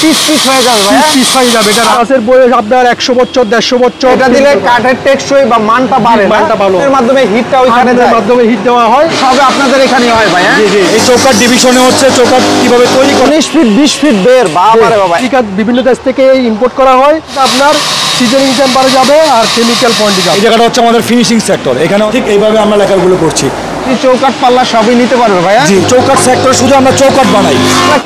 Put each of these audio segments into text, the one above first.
Piece piece হয়ে যাবে ভাই, পিস হয়ে যাবে। এটা গাছের বয়স আপনার 100 বছর 150 বছর। এটা দিলে কাঠের টেকসই বা মানটা বাড়ে, মানটা ভালো। এর মাধ্যমে হিটটা ওইখানে যায়, মাধ্যমে হিট দেওয়া হয়। সবে আপনাদের এখানেই হয় ভাই। জি জি। এই চৌকাঠ ডিভিশনে হচ্ছে চৌকাঠ কিভাবে তৈরি করে 19 ফিট 20 ফিট বের, বাবা রে বাবা। বিভিন্ন দেশ থেকে ইম্পোর্ট করা হয়। আপনার সিজনিং চেম্বারে যাবে আর কেমিক্যাল পয়েন্টে যাবে। এই জায়গাটা হচ্ছে আমাদের ফিনিশিং সেক্টর। এখানে ঠিক এইভাবে আমরা লেখাগুলো করছি। চৌকাঠ পাল্লা সবই নিতে পারবে ভাইয়া? জি, চৌকাঠ সেক্টর শুধু আমরা চৌকাঠ বানাই।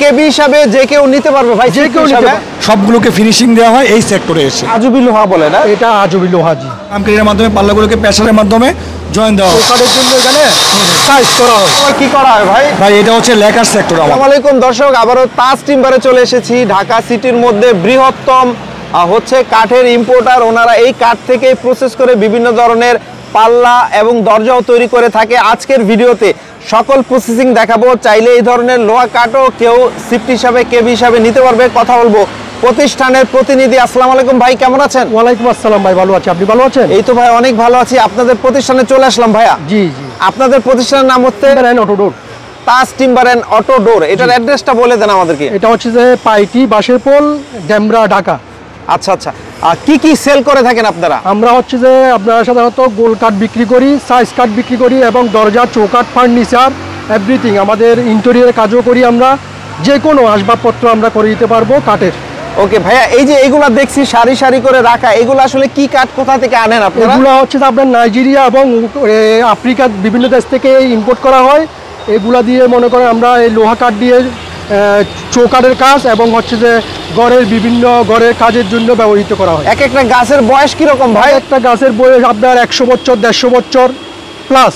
কেবি হিসাবে যে কেউ নিতে পারবে ভাই? যে কেউ নিতে পারবে। সবগুলোকে ফিনিশিং দেওয়া হয় এই সেক্টরে এসে। আজুবি লোহা বলে না? এটা আজুবি লোহা। জি, আমকারির মাধ্যমে পাল্লাগুলোকে প্রেসারের মাধ্যমে জয়েন দেওয়া হয়। চৌকাঠের জন্য এখানে সাইজ করা হয়। কি করা হয় ভাই? ভাই এটা হচ্ছে লেকার সেক্টর। আসসালামু আলাইকুম দর্শক, আবারও তাজ টিম্বারে চলে এসেছি। ঢাকা সিটির মধ্যে বৃহত্তম হচ্ছে কাঠের ইম্পোর্টার। ওনারা এই কাঠ থেকে প্রসেস করে বিভিন্ন ধরনের পাল্লা এবং দরজাও তৈরি করে থাকে। আজকের ভিডিওতে সকল প্রসেসিং দেখাবো। চাইলে এই ধরনের লোহা কাঠও কেউ শিফট হিসাবে কেবি হিসাবে নিতে পারবে। কথা বলবো প্রতিষ্ঠানের প্রতিনিধি। আসসালামু আলাইকুম ভাই, কেমন আছেন? ওয়ালাইকুম আসসালাম ভাই, ভালো আছি। আপনি ভালো আছেন? এই তো ভাই অনেক ভালো আছি। আপনাদের প্রতিষ্ঠানে চলে আসলাম ভাইয়া। জি জি। আপনাদের প্রতিষ্ঠানের নাম হচ্ছে অটোডোর, তাজ টিম্বার এন্ড অটো ডোর। এটার অ্যাড্রেসটা বলে দেন আমাদেরকে। এটা হচ্ছে যে পাইটি, বাঁশেরপোল, ডেমরা, ঢাকা। আচ্ছা আচ্ছা। কি কি সেল করে থাকেন আপনারা? আমরা হচ্ছে যে আপনারা সাধারণত গোল কাঠ বিক্রি করি, সাইজ কাঠ বিক্রি করি এবং দরজা, চৌকাঠ, ফার্নিচার এভরিথিং। আমাদের ইন্টেরিয়র কাজও করি আমরা। যে কোনো আসবাবপত্র আমরা করে দিতে পারবো কাঠের। ওকে ভাইয়া, এই যে এগুলা দেখছি সারি সারি করে রাখা, এগুলো আসলে কি কাঠ, কোথা থেকে আনেন আপনারা? এগুলো হচ্ছে যে আপনার নাইজেরিয়া এবং আফ্রিকার বিভিন্ন দেশ থেকে ইম্পোর্ট করা হয়। এগুলা দিয়ে মনে করেন আমরা এই লোহা কাঠ দিয়ে চৌকাঠের কাজ এবং হচ্ছে যে ঘরের কাজের জন্য ব্যবহৃত করা হয়। এক একটা গাছের বয়স কিরকম ভাই? একটা গাছের বয়স আপনার 100 বছর 150 বছর প্লাস।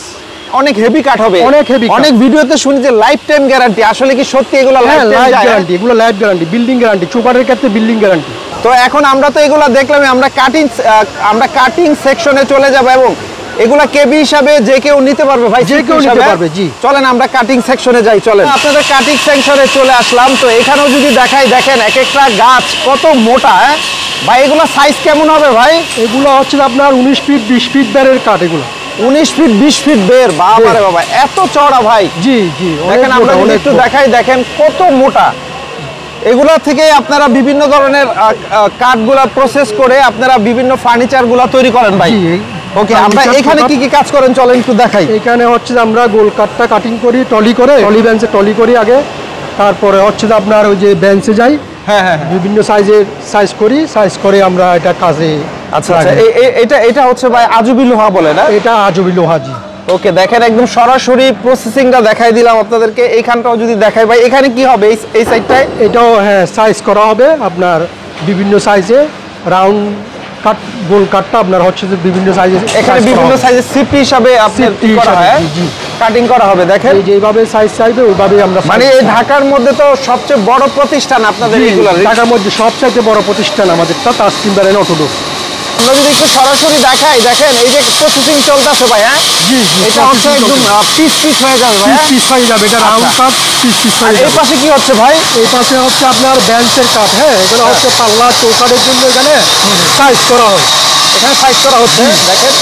অনেক হেভি কাঠ হবে। অনেক হেভি। অনেক ভিডিওতে শুনি যে লাইফ টাইম গ্যারান্টি, আসলে কি সত্যি এগুলো লাইফ গ্যারান্টি? এগুলো লাইফ গ্যারান্টি, বিল্ডিং গ্যারান্টি, চৌকাঠের ক্ষেত্রে বিল্ডিং গ্যারান্টি। তো এখন আমরা তো এগুলো দেখলাম, আমরা কাটিং সেকশনে চলে যাব এবং এগুলা কেবি হিসাবে যে কেউ নিতে পারবে ভাই? যে কেউ নিতে পারবে। জি, চলেন আমরা কাটিং সেকশনে যাই। চলেন, আপনাদের কাটিং সেকশনে চলে আসলাম। তো এখানেও যদি দেখাই, দেখেন এক একটা গাছ কত মোটা। ভাই এগুলো সাইজ কেমন হবে ভাই? এগুলো হচ্ছে আপনার 19 ফিট 20 ফিট বেরের কাঠ। এগুলো 19 ফিট 20 ফিট বের, বাবা রে বাবা, এত চওড়া ভাই। জি জি। দেখেন আমরা যদি একটু দেখাই, দেখেন কত মোটা। এগুলা থেকে আপনারা বিভিন্ন ধরনের কাঠগুলা প্রসেস করে আপনারা বিভিন্ন ফার্নিচার গুলা তৈরি করেন ভাই? ওকে, আমরা এখানে কি কি কাজ করেন চলেন একটু দেখাই। এখানে হচ্ছে আমরা গোল কাঠটা কাটিং করি, টলি করে, টলি বেঞ্চে টলি করি আগে। তারপরে হচ্ছে যে আপনার ওই যে বেঞ্চে যাই, হ্যাঁ, বিভিন্ন সাইজ করি, সাইজ করে আমরা এটা কাজে। আচ্ছা আচ্ছা। এটা হচ্ছে ভাই আজুবি লোহা বলে না? এটা আজুবি লোহা। জি। ওকে, দেখেন একদম সরাসরি প্রসেসিংটা দেখাই দিলাম আপনাদেরকে। এইখানটাও যদি দেখাই ভাই, এখানে কি হবে এই সাইডটায়? এটাও হ্যাঁ সাইজ করা হবে আপনার বিভিন্ন সাইজে। রাউন্ড কাট, গোল কাটটা আপনার হচ্ছে যে বিভিন্ন সাইজে, এখানে বিভিন্ন সাইজে সিফটি হিসাবে আপনার করা হয়, কাটিং করা হবে। দেখেন যেভাবে সাইজ চাইবে ওইভাবে আমরা। মানে এই ঢাকার মধ্যে তো সবচেয়ে বড় প্রতিষ্ঠান আপনাদের এগুলো? ঢাকার মধ্যে সবচেয়ে বড় প্রতিষ্ঠান আমাদের তাজ টিম্বার এন্ড অটোডোর। আমরা যদি একটু সরাসরি দেখাই, দেখেন এই যে প্রসেসিং চলতেছে ভাই। হ্যাঁ জি জি। এটা হচ্ছে একদম পিস পিস হয়ে যাবে ভাই? পিস হয়ে যাবে। এটা রাউন্ড কাট, পিস হয়ে যাবে। এই পাশে কি হচ্ছে ভাই? এই পাশে হচ্ছে আপনার বেঞ্চের কাঠ। হ্যাঁ, এগুলো হচ্ছে পাল্লা, চৌকাঠের জন্য এখানে সাইজ করা হয়। এখানে সাইজ করা হচ্ছে, দেখেন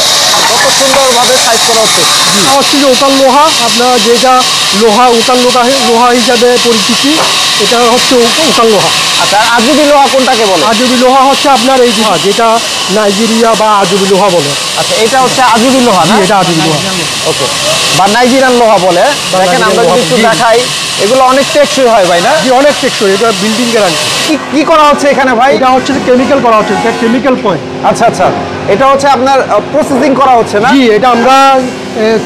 কত সুন্দরভাবে সাইজ করা হচ্ছে। হচ্ছে যে উকাল লোহা, আপনার যেটা লোহা উকাল লোহা হিসাবে পরিচিতি, এটা হচ্ছে উকাল লোহা। আচ্ছা, আজুবি লোহা কোনটাকে বলে? আজুবি লোহা হচ্ছে আপনার এই যেটা নাইজেরিয়া বা আজুবি লোহা বলে। আচ্ছা, এটা হচ্ছে আজুবি লোহা না? এটা আজুবি লোহা। ওকে, বা নাইজেরিয়ান লোহা বলে। দেখেন আমরা যদি একটু দেখাই, এগুলো অনেক টেকসই হয় ভাই না? জি, অনেক টেকসই। এটা বিল্ডিং গ্যারান্টি। কি করা হচ্ছে এখানে ভাই? এটা হচ্ছে কেমিক্যাল করা হচ্ছে, এটা কেমিক্যাল পয়েন্ট। আচ্ছা আচ্ছা, এটা হচ্ছে আপনার প্রসেসিং করা হচ্ছে না? জি, এটা আমরা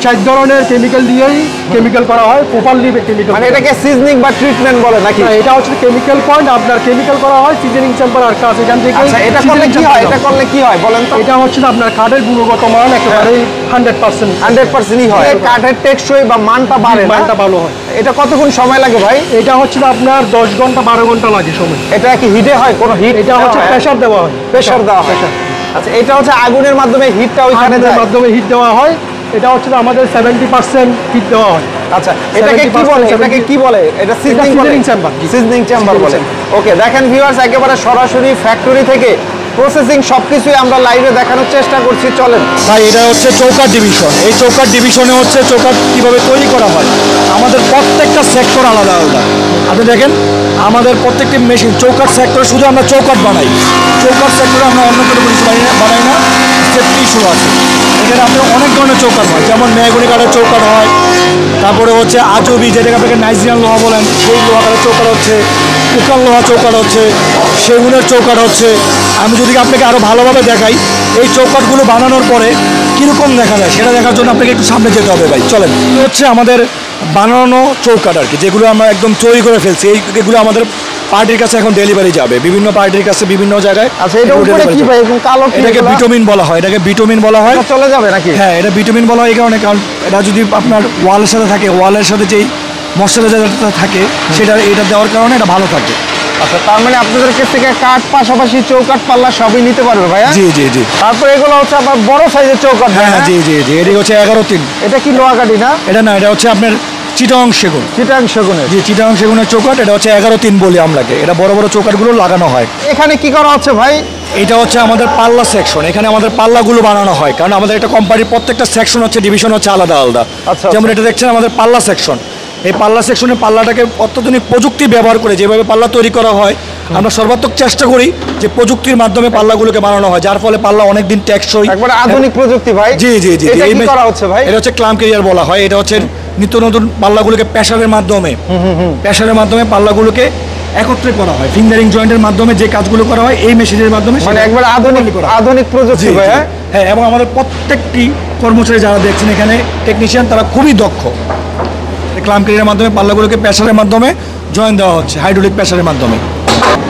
4 ধরনের কেমিক্যাল দিয়েই কেমিক্যাল করা হয়, প্রপারলি কেমিক্যাল। মানে এটাকে সিজনিং বা ট্রিটমেন্ট বলে নাকি? এটা হচ্ছে কেমিক্যাল পয়েন্ট, আপনার কেমিক্যাল করা হয়, সিজনিং চেম্বার আর কাজ এখান থেকে। আচ্ছা, এটা করলে কি হয়? এটা করলে কি হয় বলেন তো? এটা হচ্ছে আপনার কাঠের গুণগত মান একেবারে 100%ই হয়। কাঠের টেকসই বা মানটা বাড়ে, মানটা ভালো হয়। এটা কতক্ষণ সময় লাগে ভাই? এটা হচ্ছে আপনার 10 ঘন্টা 12 ঘন্টা লাগে সময়। এটা কি হিটে হয়? কোনো হিট? এটা হচ্ছে প্রেসার দেওয়া হয়। প্রেসার দেওয়া হয়। আচ্ছা, এটা হচ্ছে আগুনের মাধ্যমে হিটটা ওইখানে যায়? মাধ্যমে হিট দেওয়া হয়। এটা হচ্ছে আমাদের 70% হিট দেওয়া হয়। আচ্ছা, এটাকে কি বলে? এটাকে কি বলে? এটা সিজনিং চেম্বার। সিজনিং চেম্বার বলে। ওকে, দেখেন ভিউয়ার্স, একেবারে সরাসরি ফ্যাক্টরি থেকে প্রসেসিং সবকিছুই আমরা লাইভে দেখানোর চেষ্টা করছি, চলেন ভাই। এটা হচ্ছে চৌকাঠ ডিভিশন। এই চৌকাঠ ডিভিশনে হচ্ছে চৌকাঠ কীভাবে তৈরি করা হয়, আমাদের প্রত্যেকটা সেক্টর আলাদা আলাদা। আপনি দেখেন আমাদের প্রত্যেকটি মেশিন চৌকাঠ সেক্টরে শুধু আমরা চৌকাঠ বানাই, চৌকাঠ সেক্টরে আমরা অন্য কোনো কিছু বানাই না। সেফটি ইস্যু আছে এখানে, আপনার অনেক ধরনের চৌকাঠ হয়, যেমন মেহগনি কাঠের চৌকাঠ হয়, তারপরে হচ্ছে আজবি যেটাকে আপনাকে নাইজেরিয়ান লোহা বলেন সেই লোহা কাঠের চৌকাঠ হচ্ছে, উকান লোহা চৌকাঠ হচ্ছে, সেগুনের চৌকাঠ হচ্ছে। আমি যদি আপনাকে আরও ভালোভাবে দেখাই এই চৌকাঠগুলো বানানোর পরে কীরকম দেখা যায় সেটা দেখার জন্য আপনাকে একটু সামনে যেতে হবে ভাই, চলেন। হচ্ছে আমাদের বানানো চৌকাঠ আর কি, যেগুলো আমরা একদম তৈরি করে ফেলছি। এইগুলো আমাদের পার্টির কাছে এখন ডেলিভারি যাবে, বিভিন্ন পার্টির কাছে বিভিন্ন জায়গায়। আচ্ছা, এটা উপরে কি ভাই এরকম কালো, এটাকে বিটামিন বলা হয়, এটাকে বিটামিন বলা হয়। চলে যাবে নাকি? হ্যাঁ, এটা বিটামিন বলা হয় এই কারণে, কারণ এটা যদি আপনার ওয়ালের সাথে থাকে, ওয়ালের সাথে যেই ময়শ্চারাইজারটা থাকে সেটা এটা দেওয়ার কারণে এটা ভালো থাকে। আচ্ছা, তার মানে আপনাদের কাছ থেকে কাঠ পাশাপাশি চৌকাঠ পাল্লা সবই নিতে পারবে ভাইয়া? জি জি জি। তারপরে এগুলো হচ্ছে আবার বড় সাইজের চৌকাঠ। হ্যাঁ জি জি জি। এটা হচ্ছে 11-3। এটা কি লোহা কাঠি না? এটা না, এটা হচ্ছে আপনার চিটাং সেগুন। চিটাং সেগুনের? জি, চিটাং সেগুনের চৌকাঠ। এটা হচ্ছে 11-3 বলি আমরাকে। এটা বড় বড় চৌকাঠগুলো লাগানো হয়। এখানে কি করা হচ্ছে ভাই? এটা হচ্ছে আমাদের পাল্লা সেকশন। এখানে আমাদের পাল্লাগুলো বানানো হয়, কারণ আমাদের একটা কোম্পানির প্রত্যেকটা সেকশন হচ্ছে ডিভিশন হচ্ছে আলাদা আলাদা। আচ্ছা, যেমন এটা দেখছেন আমাদের পাল্লা সেকশন। এই পাল্লা সেকশনে পাল্লাটাকে অত্যাধুনিক প্রযুক্তি ব্যবহার করে যেভাবে পাল্লা তৈরি করা হয়, আমরা সর্বাত্মক চেষ্টা করি যে প্রযুক্তির মাধ্যমে পাল্লাগুলোকে বানানো হয়, যার ফলে পাল্লা অনেকদিন টেকসই। একবারে আধুনিক প্রযুক্তি ভাই। জি জি জি। এটা কি করা হচ্ছে ভাই? এটা হচ্ছে ক্লাম ক্যারিয়ার বলা হয়। এটা হচ্ছে নিত্য নতুন পাল্লাগুলোকে প্রেসারের মাধ্যমে পাল্লাগুলোকে একত্রে করা হয়, ফিঙ্গারিং জয়েন্টের মাধ্যমে যে কাজগুলো করা হয় এই মেশিনের মাধ্যমে, মানে একবার আধুনিক প্রযুক্তি ভাই। হ্যাঁ, এবং আমাদের প্রত্যেকটি কর্মচারী যারা দেখছেন এখানে টেকনিশিয়ান, তারা খুবই দক্ষ। ক্লাম ক্যারিয়ারের মাধ্যমে পাল্লাগুলোকে প্রেসারের মাধ্যমে জয়েন দেওয়া হচ্ছে, হাইড্রোলিক প্রেসারের মাধ্যমে।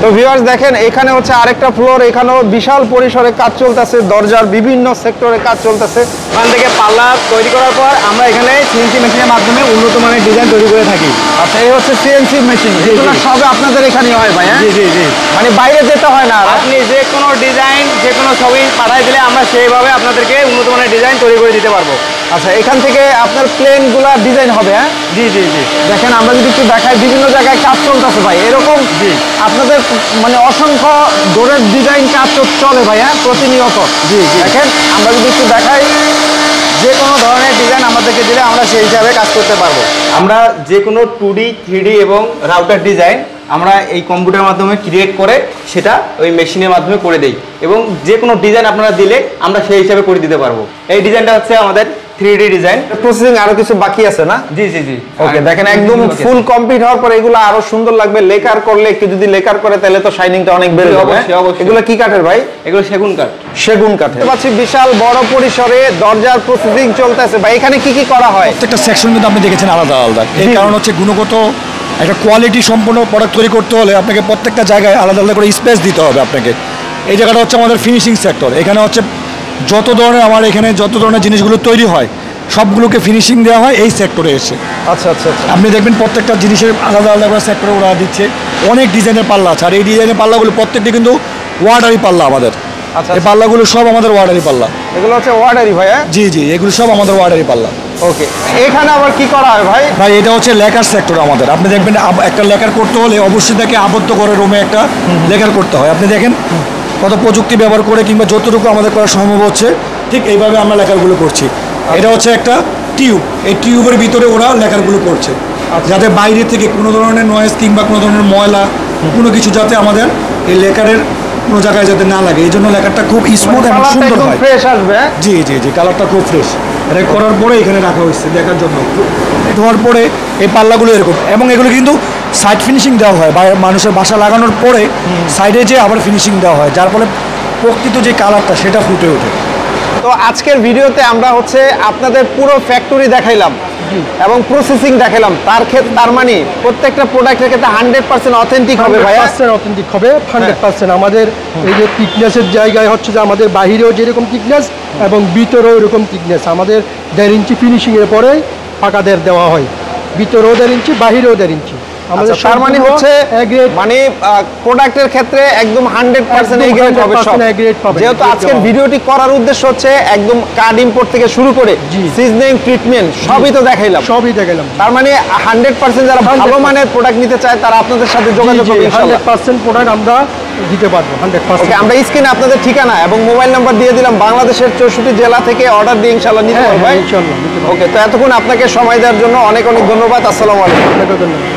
তো ভিউয়ার্স দেখেন, এখানে হচ্ছে আরেকটা ফ্লোর, এখানেও বিশাল পরিসরে কাজ চলতেছে, দরজার বিভিন্ন সেক্টরে কাজ চলতেছে। ওখান থেকে পাল্লা তৈরি করার পর আমরা এখানে সিএনসি মেশিনের মাধ্যমে উন্নত মানের ডিজাইন তৈরি করে থাকি। আচ্ছা, এই হচ্ছে সিএনসি মেশিন, এগুলো সবে আপনাদের এখানে হয় ভাই? জি জি জি। মানে বাইরে যেতে হয় না? আপনি যে কোনো ডিজাইন, যে কোনো ছবি পাঠাই দিলে আমরা সেইভাবে আপনাদেরকে উন্নত মানের ডিজাইন তৈরি করে দিতে পারবো। আচ্ছা, এখান থেকে আপনার প্লেনগুলা ডিজাইন হবে? হ্যাঁ জি জি জি। দেখেন, আমরা যদি একটু দেখাই, বিভিন্ন জায়গায় কাজ চলতেছে ভাই এরকম। জি। আপনাদের মানে অসংখ্য ডোরের ডিজাইন কাজ চলে ভাই, হ্যাঁ প্রতিনিয়ত। জি জি। দেখেন, আমরা যদি একটু দেখাই, যে কোনো ধরনের ডিজাইন আমাদেরকে দিলে আমরা সেই হিসাবে কাজ করতে পারবো। আমরা যে কোনো 2D 3D এবং রাউটার ডিজাইন আমরা এই কম্পিউটারের মাধ্যমে ক্রিয়েট করে সেটা ওই মেশিনের মাধ্যমে করে দেই, এবং যে কোনো ডিজাইন আপনারা দিলে আমরা সেই হিসাবে করে দিতে পারবো। এই ডিজাইনটা হচ্ছে আমাদের 3D ডিজাইন। প্রসেসিং আরো কিছু বাকি আছে না? জি জি জি। ওকে, দেখেন একদম ফুল কমপ্লিট হওয়ার পরে এগুলো আরো সুন্দর লাগবে। লেকার করলে, একটু যদি লেকার করে তাহলে তো শাইনিংটা অনেক বেড়ে যাবে। অবশ্যই। এগুলো কি কাঠের ভাই? এগুলো সেগুন কাঠ। সেগুন কাঠের। পাচ্ছি বিশাল বড় পরিসরে দরজার প্রসেসিং চলতেছে ভাই। এখানে কি কি করা হয়? প্রত্যেকটা সেকশন কিন্তু আপনি দেখেছেন আলাদা আলাদা। এই কারণ হচ্ছে গুণগত একটা কোয়ালিটি সম্পন্ন প্রোডাক্ট তৈরি করতে হলে আপনাকে প্রত্যেকটা জায়গায় আলাদা আলাদা করে স্পেস দিতে হবে আপনাকে। এই জায়গাটা হচ্ছে আমাদের ফিনিশিং সেক্টর। এখানে হচ্ছে যত ধরনের জিনিসগুলো তৈরি হয় সবগুলোকে ফিনিশিং দেওয়া হয় এই সেক্টরে এসে। আচ্ছা আচ্ছা আচ্ছা। আপনি দেখবেন প্রত্যেকটা জিনিসের আলাদা আলাদা করে সেক্টরে ওরা দিচ্ছে। অনেক ডিজাইনের পাল্লা আছে, আর এই ডিজাইনের পাল্লাগুলো প্রত্যেকটি কিন্তু ওয়ার্ডারি পাল্লা আমাদের। আচ্ছা, এই পাল্লাগুলো সব আমাদের ওয়ার্ডারি পাল্লা। এগুলো হচ্ছে ওয়ার্ডারি ভাই? জি জি, এগুলো সব আমাদের ওয়ার্ডারি পাল্লা। ওকে, এখানে আবার কি করা হয় ভাই? ভাই, এটা হচ্ছে লেকার সেক্টর আমাদের। আপনি দেখবেন একটা লেকার করতে হলে অবশ্যই তাকে আবদ্ধ করে রুমে একটা লেকার করতে হয়। আপনি দেখেন কত প্রযুক্তি ব্যবহার করে কিংবা যতটুকু আমাদের করা সম্ভব হচ্ছে ঠিক এইভাবে আমরা লেকারগুলো করছি। এটা হচ্ছে একটা টিউব, এই টিউবের ভিতরে ওরা লেকারগুলো করছে, যাতে বাইরে থেকে কোনো ধরনের নয়েজ কিংবা কোনো ধরনের ময়লা কোনো কিছু যাতে আমাদের এই লেকারের কোনো জায়গায় যাতে না লাগে, এই জন্য লেকারটা খুব স্মুথ এবং সুন্দর হয়। ফ্রেশ আসবে? জি জি জি, কালারটা খুব ফ্রেশ। এটা করার পরে এখানে রাখা হয়েছে দেখার জন্য। ধোয়ার পরে এই পাল্লাগুলো এরকম, এবং এগুলো কিন্তু সাইড ফিনিশিং দেওয়া হয়, বা মানুষের বাসা লাগানোর পরে সাইডে যে আবার ফিনিশিং দেওয়া হয়, যার ফলে প্রকৃত যে কালারটা সেটা ফুটে ওঠে। তো আজকের ভিডিওতে আমরা হচ্ছে আপনাদের পুরো ফ্যাক্টরি দেখাইলাম এবং প্রসেসিং দেখাইলাম। তার মানে প্রত্যেকটা প্রোডাক্টের ক্ষেত্রে 100% অথেন্টিক হবে ভাই? 100% অথেন্টিক হবে, 100%। আমাদের এই যে থিকনেসের জায়গায় হচ্ছে যে আমাদের বাহিরেও যেরকম থিকনেস এবং ভিতরেও এরকম থিকনেস। আমাদের 1.5 ইঞ্চি ফিনিশিংয়ের পরে ফাঁকা দেওয়া হয়, ভিতরেও 1.5 ইঞ্চি, বাহিরেও 1.5 ইঞ্চি। আমাদের আচ্ছা, তার মানে সবগুলো হচ্ছে A grade মানে প্রোডাক্টের ক্ষেত্রে একদম 100% A grade হবে সব। 100% A grade পাবেন। যেহেতু আজকের ভিডিওটি করার উদ্দেশ্য হচ্ছে একদম কার্ড ইম্পোর্ট থেকে শুরু করে জি। সিজনিং ট্রিটমেন্ট সবই তো দেখাইলাম। সবই দেখালাম। তার মানে 100% যারা ভালো 100% মানের প্রোডাক্ট নিতে চায় তারা আপনাদের সাথে যোগাযোগ করবে ইনশাআল্লাহ। 100% প্রোডাক্ট আমরা দিতে পারবো 100%। ওকে, আমরা স্ক্রিনে আপনাদের ঠিকানা এবং মোবাইল নাম্বার দিয়ে দিলাম। বাংলাদেশের 64 জেলা থেকে অর্ডার দিয়ে ইনশাআল্লাহ নিতে হ্যাঁ পারবেন। ইনশাআল্লাহ নিতে পারবো। ওকে, তো এতক্ষণ আপনাকে সময় দেওয়ার জন্য অনেক অনেক ধন্যবাদ। আসসালামু আলাইকুম। আপনাকে ধন্যবাদ।